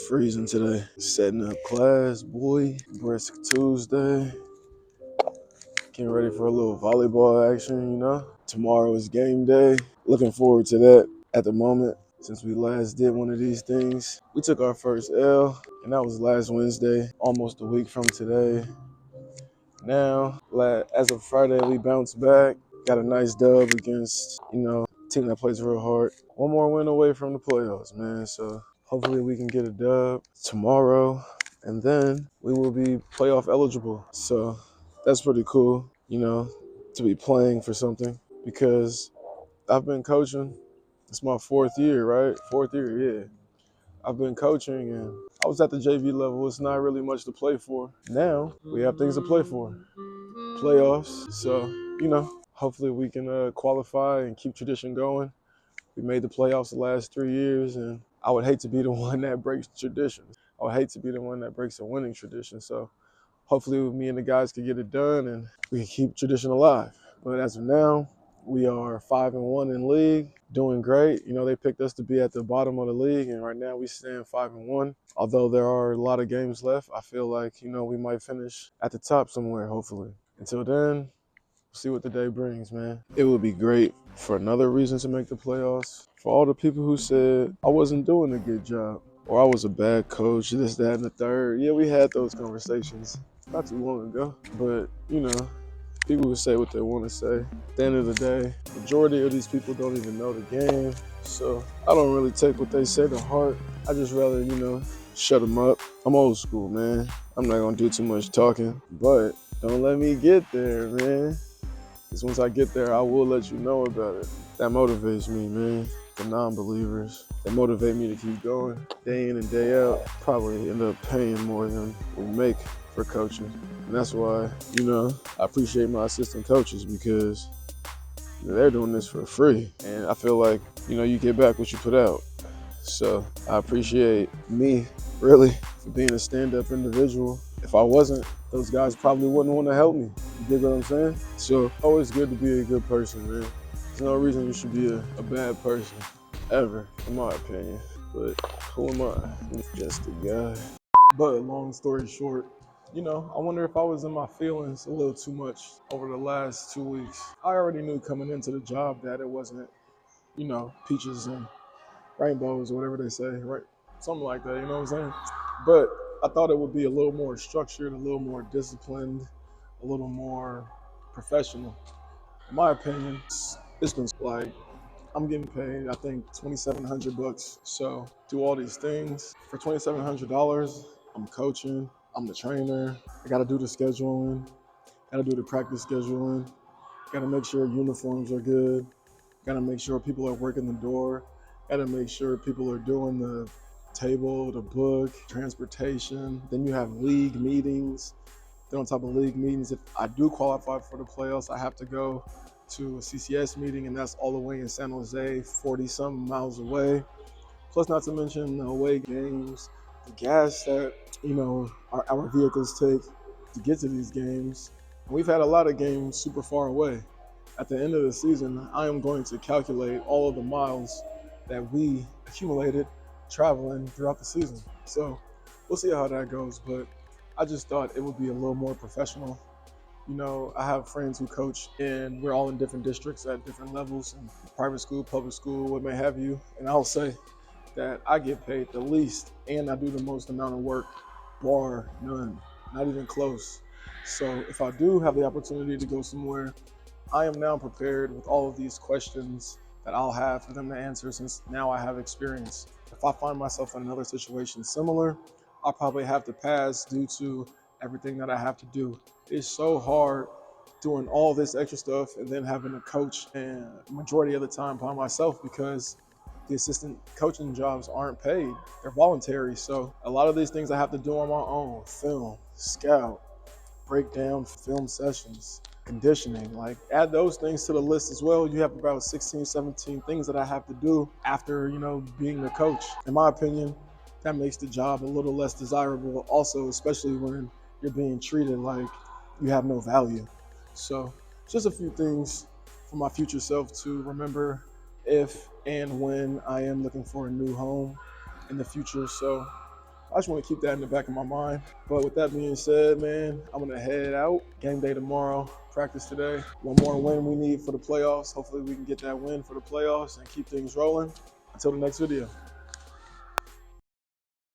freezing today. Setting up class, boy. Brisk Tuesday. Getting ready for a little volleyball action, Tomorrow is game day. Looking forward to that at the moment. Since we last did one of these things, we took our first L, and that was last Wednesday, almost a week from today. Now, as of Friday, we bounced back, got a nice dub against, a team that plays real hard. One more win away from the playoffs, man. So hopefully we can get a dub tomorrow, and then we will be playoff eligible. So that's pretty cool, to be playing for something, because I've been coaching. It's my fourth year, right? Fourth year, yeah. I've been coaching, and I was at the JV level. It's not really much to play for. Now we have things to play for. Playoffs. So, hopefully we can qualify and keep tradition going. We made the playoffs the last 3 years, and I would hate to be the one that breaks tradition. I would hate to be the one that breaks a winning tradition. So hopefully me and the guys can get it done and we can keep tradition alive. But as of now, we are 5-1 in league, doing great. They picked us to be at the bottom of the league, and right now we stand 5-1. Although there are a lot of games left, I feel like, we might finish at the top somewhere, hopefully. Until then, we'll see what the day brings, man. It would be great for another reason to make the playoffs. For all the people who said I wasn't doing a good job, or I was a bad coach, this, that, and the third. Yeah, we had those conversations not too long ago. But, people will say what they want to say. At the end of the day, majority of these people don't even know the game. So I don't really take what they say to heart. I just rather, shut them up. I'm old school, man. I'm not going to do too much talking. But don't let me get there, man. Because once I get there, I will let you know about it. That motivates me, man. The non-believers, they motivate me to keep going day in and day out. Probably end up paying more than we make for coaching. And that's why, I appreciate my assistant coaches, because they're doing this for free. And I feel like, you get back what you put out. So I appreciate me, really, for being a stand-up individual. If I wasn't, those guys probably wouldn't want to help me. You get what I'm saying? So always good to be a good person, man. There's no reason you should be a bad person, ever, in my opinion. But who am I? I'm just a guy. But long story short, I wonder if I was in my feelings a little too much over the last 2 weeks. I already knew coming into the job that it wasn't, peaches and rainbows or whatever they say, right? Something like that, you know what I'm saying? But I thought it would be a little more structured, a little more disciplined, a little more professional. In my opinion, it's been like, I'm getting paid, I think, $2,700. So do all these things for $2,700. I'm coaching, I'm the trainer. I got to do the scheduling, got to do the practice scheduling, got to make sure uniforms are good, got to make sure people are working the door, got to make sure people are doing the table, the book, transportation. Then you have league meetings. Then on top of league meetings, if I do qualify for the playoffs, I have to go to a CCS meeting, and that's all the way in San Jose, 40-something miles away. Plus, not to mention the away games, the gas that, our vehicles take to get to these games. And we've had a lot of games super far away. At the end of the season, I am going to calculate all of the miles that we accumulated traveling throughout the season. So we'll see how that goes, but I just thought it would be a little more professional. I have friends who coach, and we're all in different districts at different levels, in private school, public school, what may have you. And I'll say that I get paid the least, and I do the most amount of work, bar none, not even close. So if I do have the opportunity to go somewhere, I am now prepared with all of these questions that I'll have for them to answer, since now I have experience. If I find myself in another situation similar, I'll probably have to pass due to everything that I have to do. It's so hard doing all this extra stuff and then having to coach, and majority of the time by myself, because the assistant coaching jobs aren't paid. They're voluntary. So a lot of these things I have to do on my own: film, scout, break down film sessions, conditioning. Like, add those things to the list as well. You have about 16, 17 things that I have to do after, being the coach. In my opinion, that makes the job a little less desirable also, especially when you're being treated like you have no value. So just a few things for my future self to remember if and when I am looking for a new home in the future. So I just want to keep that in the back of my mind. But with that being said, man, I'm going to head out. Game day tomorrow. Practice today. One more win we need for the playoffs. Hopefully we can get that win for the playoffs and keep things rolling. Until the next video.